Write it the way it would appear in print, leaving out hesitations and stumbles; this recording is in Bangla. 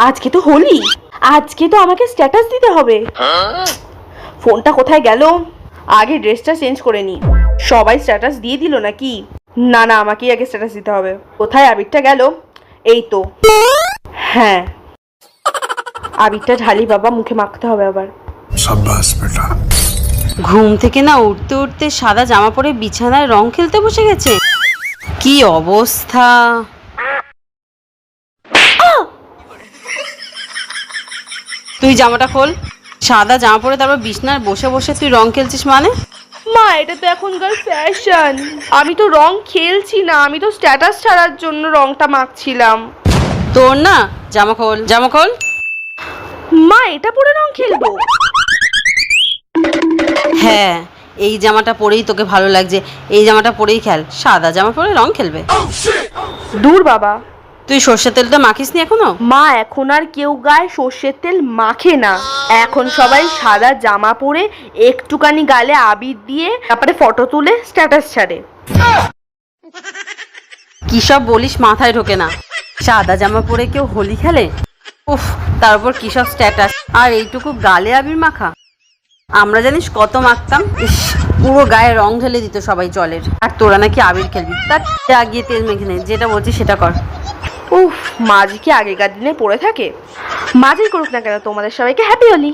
আজকে তো হোলি, আজকে তো আমাকে স্ট্যাটাস দিতে হবে। ফোনটা কোথায় গেল? আগে ড্রেসটা চেঞ্জ করে নি। সবাই স্ট্যাটাস দিয়ে দিল নাকি? না না, আমাকেই আগে স্ট্যাটাস দিতে হবে। কোথায় আবিরটা গেল? এই তো, হ্যাঁ আবিরটা ঢালি বাবা, মুখে মাখতে হবে আবার। সাব্বাস বেটা। ঘুম থেকে না উঠতে উঠতে সাদা জামা পরে বিছানায় রং খেলতে বসে গেছে। কি অবস্থা! তুই জামাটা খোল। সাদা জামা পরে তারপর বিছানায় বসে বসে তুই রং খেলছিস মানে? মা, এটা তো এখনকার ফ্যাশন। আমি তো রং খেলছি না, আমি তো স্ট্যাটাস ছাড়ার জন্য রংটা মাখছিলাম। তোর না, জামা খোল, জামা খোল। মা, এটা পরে রং খেলবো? হ্যাঁ, এই জামাটা পরেই তোকে ভালো লাগছে, এই জামাটা পরেই খেল। সাদা জামা পরে রং খেলবে? দূর বাবা। তুই সর্ষের তেলটা মাখিসনি এখনো? মা, এখন আর কেউ গায়ে সর্ষের তেল মাখে না। এখন সবাই সাদা জামা পরে একটুখানি গালে আবির দিয়ে তারপরে ফটো তুলে স্ট্যাটাস ছাড়ে। কি সব বলিস মাথায় ঢোকে না। সাদা জামা পরে কেউ হোলি খেলে? উফ, তারপর কি সব স্ট্যাটাস, আর এইটুকু গালে আবির মাখা। আমরা জানিস কত মাখতাম, ইস, পুরো গায়ে রং ঢেলে দিত সবাই জলের। আর তোরা নাকি আবির খেলবি? তার যা গিয়ে তেল মেখে নে, যেটা বলছিস সেটা কর। উফ, মাঝি কি আগেকার দিনে পড়ে থাকে? মাঝি করুক না কেন, তোমাদের সবাইকে হ্যাপি হোলি।